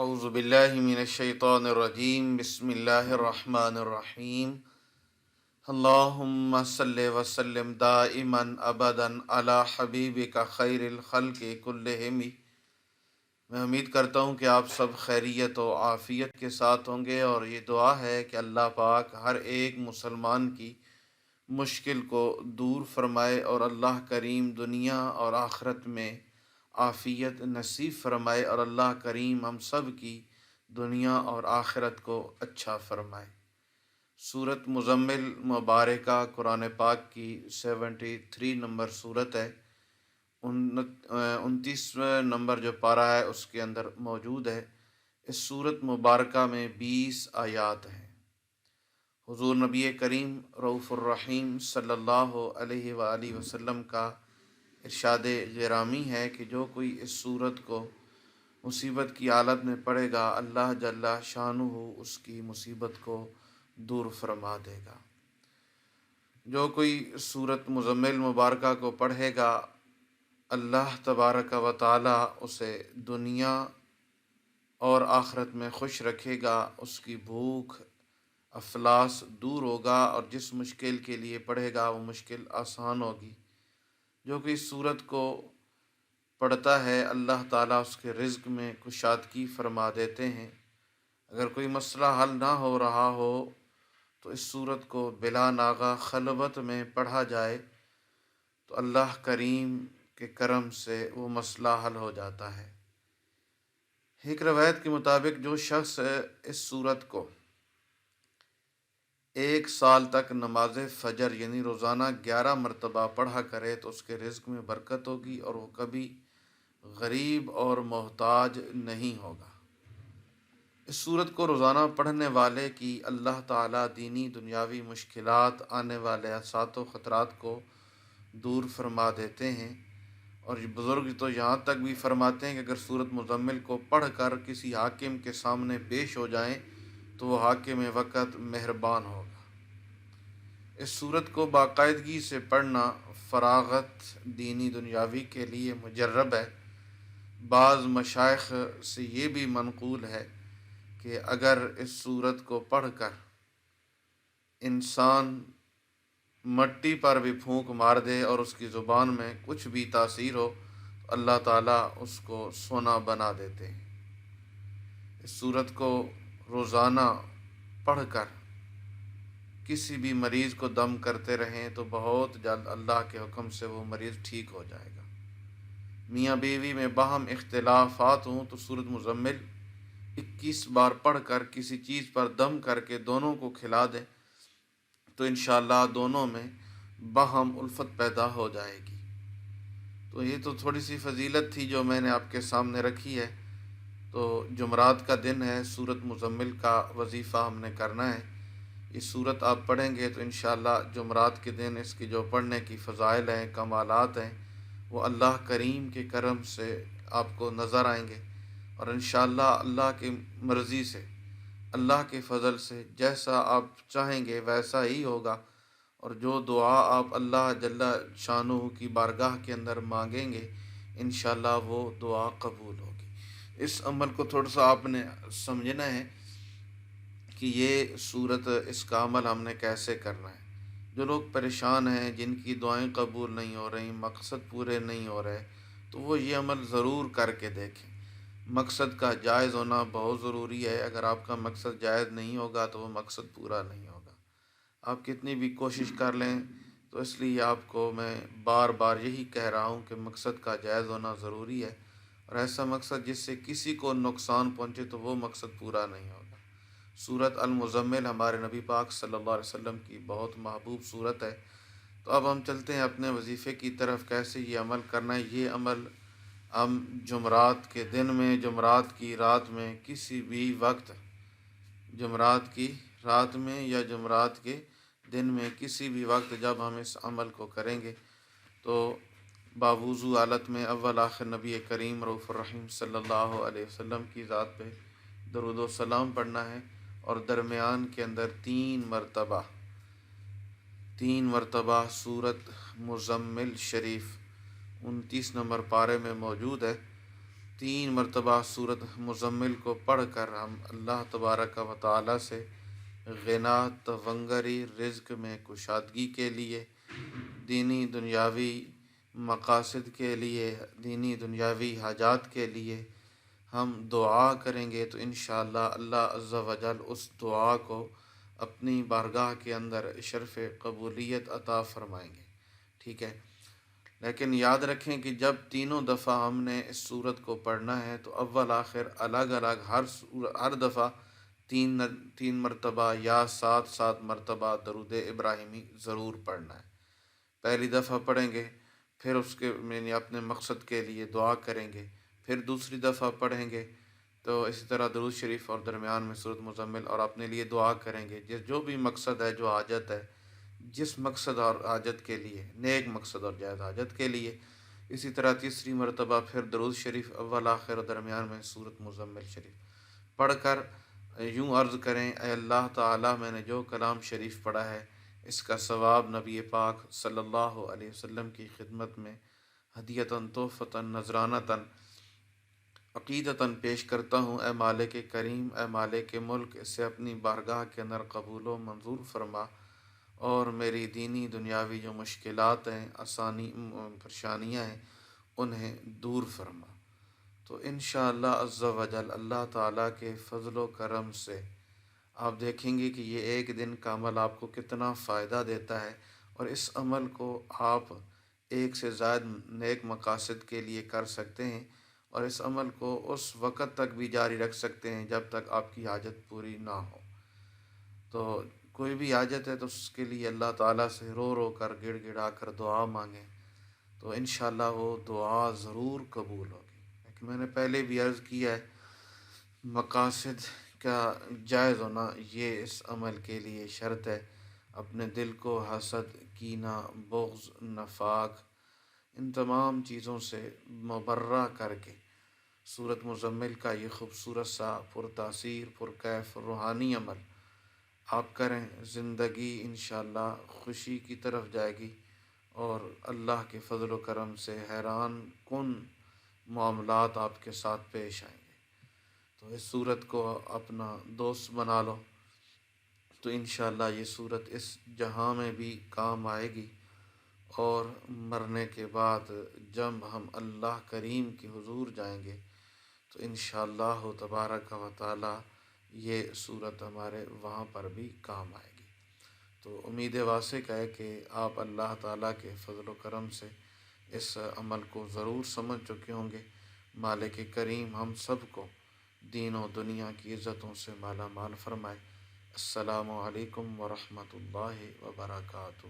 اعوذ باللہ من الشیطان الرجیم بسم اللہ الرحمن الرحیم اللہم صلی وسلم دائما ابدا علی حبیبک خیر الخلق کلہم۔ میں امید کرتا ہوں کہ آپ سب خیریت و عافیت کے ساتھ ہوں گے، اور یہ دعا ہے کہ اللہ پاک ہر ایک مسلمان کی مشکل کو دور فرمائے اور اللہ کریم دنیا اور آخرت میں عافیت نصیب فرمائے، اور اللہ کریم ہم سب کی دنیا اور آخرت کو اچھا فرمائے۔ سورۃ مزمل مبارکہ قرآن پاک کی 73 نمبر سورت ہے۔ 29 نمبر جو پارہ ہے اس کے اندر موجود ہے۔ اس سورت مبارکہ میں 20 آیات ہیں۔ حضور نبی کریم رؤوف الرحیم صلی اللہ علیہ وآلہ وسلم کا ارشاد گرامی ہے کہ جو کوئی اس سورت کو مصیبت کی حالت میں پڑھے گا، اللہ جل شانہ اس کی مصیبت کو دور فرما دے گا۔ جو کوئی سورت مزمل مبارکہ کو پڑھے گا، اللہ تبارک و تعالی اسے دنیا اور آخرت میں خوش رکھے گا، اس کی بھوک افلاس دور ہوگا، اور جس مشکل کے لیے پڑھے گا وہ مشکل آسان ہوگی۔ جو کہ اس سورت کو پڑھتا ہے، اللہ تعالیٰ اس کے رزق میں کشادگی فرما دیتے ہیں۔ اگر کوئی مسئلہ حل نہ ہو رہا ہو تو اس سورت کو بلا ناغہ خلوت میں پڑھا جائے تو اللہ کریم کے کرم سے وہ مسئلہ حل ہو جاتا ہے۔ ایک روایت کے مطابق جو شخص اس سورت کو 1 سال تک نماز فجر یعنی روزانہ 11 مرتبہ پڑھا کرے تو اس کے رزق میں برکت ہوگی، اور وہ کبھی غریب اور محتاج نہیں ہوگا۔ اس سورت کو روزانہ پڑھنے والے کی اللہ تعالیٰ دینی دنیاوی مشکلات، آنے والے اثرات و خطرات کو دور فرما دیتے ہیں۔ اور یہ بزرگ تو یہاں تک بھی فرماتے ہیں کہ اگر سورت مزمل کو پڑھ کر کسی حاکم کے سامنے پیش ہو جائیں تو وہ حاکم وقت مہربان ہوگا۔ اس سورت کو باقاعدگی سے پڑھنا فراغت دینی دنیاوی کے لیے مجرب ہے۔ بعض مشائخ سے یہ بھی منقول ہے کہ اگر اس سورت کو پڑھ کر انسان مٹی پر بھی پھونک مار دے اور اس کی زبان میں کچھ بھی تاثیر ہو تو اللہ تعالیٰ اس کو سونا بنا دیتے ہیں۔ اس سورت کو روزانہ پڑھ کر کسی بھی مریض کو دم کرتے رہیں تو بہت جلد اللہ کے حکم سے وہ مریض ٹھیک ہو جائے گا۔ میاں بیوی میں باہم اختلافات ہوں تو سورت مزمل 21 بار پڑھ کر کسی چیز پر دم کر کے دونوں کو کھلا دیں تو انشاءاللہ دونوں میں باہم الفت پیدا ہو جائے گی۔ تو یہ تو تھوڑی سی فضیلت تھی جو میں نے آپ کے سامنے رکھی ہے۔ تو جمعرات کا دن ہے، سورت مزمل کا وظیفہ ہم نے کرنا ہے۔ یہ سورت آپ پڑھیں گے تو انشاءاللہ جمعرات کے دن اس کی جو پڑھنے کی فضائل ہیں، کمالات ہیں، وہ اللہ کریم کے کرم سے آپ کو نظر آئیں گے، اور انشاءاللہ اللہ کی مرضی سے، اللہ کے فضل سے جیسا آپ چاہیں گے ویسا ہی ہوگا، اور جو دعا آپ اللہ جل شانہ کی بارگاہ کے اندر مانگیں گے انشاءاللہ وہ دعا قبول ہوگی۔ اس عمل کو تھوڑا سا آپ نے سمجھنا ہے کہ یہ صورت، اس کا عمل ہم نے کیسے کرنا ہے۔ جو لوگ پریشان ہیں، جن کی دعائیں قبول نہیں ہو رہی، مقصد پورے نہیں ہو رہے، تو وہ یہ عمل ضرور کر کے دیکھیں۔ مقصد کا جائز ہونا بہت ضروری ہے۔ اگر آپ کا مقصد جائز نہیں ہوگا تو وہ مقصد پورا نہیں ہوگا۔ آپ کتنی بھی کوشش کر لیں تو اس لیے آپ کو میں بار بار یہی کہہ رہا ہوں کہ مقصد کا جائز ہونا ضروری ہے، اور ایسا مقصد جس سے کسی کو نقصان پہنچے تو وہ مقصد پورا نہیں ہوگا۔ سورت المزمل ہمارے نبی پاک صلی اللہ علیہ وسلم کی بہت محبوب سورت ہے۔ تو اب ہم چلتے ہیں اپنے وظیفے کی طرف، کیسے یہ عمل کرنا ہے۔ یہ عمل ہم جمعرات کے دن میں، جمعرات کی رات میں، کسی بھی وقت، جمعرات کی رات میں یا جمعرات کے دن میں کسی بھی وقت جب ہم اس عمل کو کریں گے تو باوضو حالت میں اول آخر نبی کریم رؤوف الرحیم صلی اللہ علیہ وسلم کی ذات پہ درود و سلام پڑھنا ہے، اور درمیان کے اندر 3 مرتبہ سورت مزمل شریف 29 نمبر پارے میں موجود ہے، 3 مرتبہ سورۃ مزمل کو پڑھ کر ہم اللہ تبارک و تعالی سے غنا، تونگری، رزق میں کشادگی کے لیے، دینی دنیاوی مقاصد کے لیے، دینی دنیاوی حاجات کے لیے ہم دعا کریں گے تو انشاءاللہ اللہ عز و جل اس دعا کو اپنی بارگاہ کے اندر شرف قبولیت عطا فرمائیں گے، ٹھیک ہے۔ لیکن یاد رکھیں کہ جب تینوں دفعہ ہم نے اس سورت کو پڑھنا ہے تو اول آخر الگ الگ ہر دفعہ تین مرتبہ یا 7 مرتبہ درود ابراہیمی ضرور پڑھنا ہے۔ پہلی دفعہ پڑھیں گے، پھر اس کے یعنی اپنے مقصد کے لیے دعا کریں گے، پھر دوسری دفعہ پڑھیں گے تو اسی طرح درود شریف اور درمیان میں سورۃ مزمل اور اپنے لیے دعا کریں گے، جو بھی مقصد ہے، جو حاجت ہے، جس مقصد اور حاجت کے لیے، نیک مقصد اور جائز حاجت کے لیے۔ اسی طرح تیسری مرتبہ پھر درود شریف اول آخر اور درمیان میں سورۃ مزمل شریف پڑھ کر یوں عرض کریں: اے اللہ تعالیٰ، میں نے جو کلام شریف پڑھا ہے اس کا ثواب نبی پاک صلی اللہ علیہ وسلم کی خدمت میں ہدیتاً، تحفتاً، نذرانتاً، عقیدتاً پیش کرتا ہوں۔ اے مالک کریم، اے مالک ملک، اسے اپنی بارگاہ کے اندر قبول و منظور فرما اور میری دینی دنیاوی جو مشکلات ہیں، پریشانیاں ہیں، انہیں دور فرما۔ تو انشاءاللہ عز و جل اللہ تعالیٰ کے فضل و کرم سے آپ دیکھیں گے کہ یہ ایک دن کا عمل آپ کو کتنا فائدہ دیتا ہے، اور اس عمل کو آپ ایک سے زائد نیک مقاصد کے لیے کر سکتے ہیں، اور اس عمل کو اس وقت تک بھی جاری رکھ سکتے ہیں جب تک آپ کی حاجت پوری نہ ہو۔ تو کوئی بھی حاجت ہے تو اس کے لیے اللہ تعالیٰ سے رو رو کر، گڑ گڑا کر دعا مانگیں تو انشاءاللہ وہ دعا ضرور قبول ہوگی۔ لیکن میں نے پہلے بھی عرض کیا ہے، مقاصد کا جائز ہونا یہ اس عمل کے لیے شرط ہے۔ اپنے دل کو حسد، کینہ، بغض، نفاق، ان تمام چیزوں سے مبرہ کر کے سورۃ مزمل کا یہ خوبصورت سا پرتاثیر، پرکیف روحانی عمل آپ کریں، زندگی انشاءاللہ خوشی کی طرف جائے گی اور اللہ کے فضل و کرم سے حیران کن معاملات آپ کے ساتھ پیش آئیں گے۔ تو اس صورت کو اپنا دوست بنا لو تو انشاءاللہ یہ صورت اس جہاں میں بھی کام آئے گی، اور مرنے کے بعد جب ہم اللہ کریم کے حضور جائیں گے تو انشاءاللہ تبارک و تعالی یہ صورت ہمارے وہاں پر بھی کام آئے گی۔ تو امید واسق ہے کہ آپ اللہ تعالیٰ کے فضل و کرم سے اس عمل کو ضرور سمجھ چکے ہوں گے۔ مالک کریم ہم سب کو دین و دنیا کی عزتوں سے مالا مال فرمائے۔ السلام علیکم ورحمۃ اللہ وبرکاتہ۔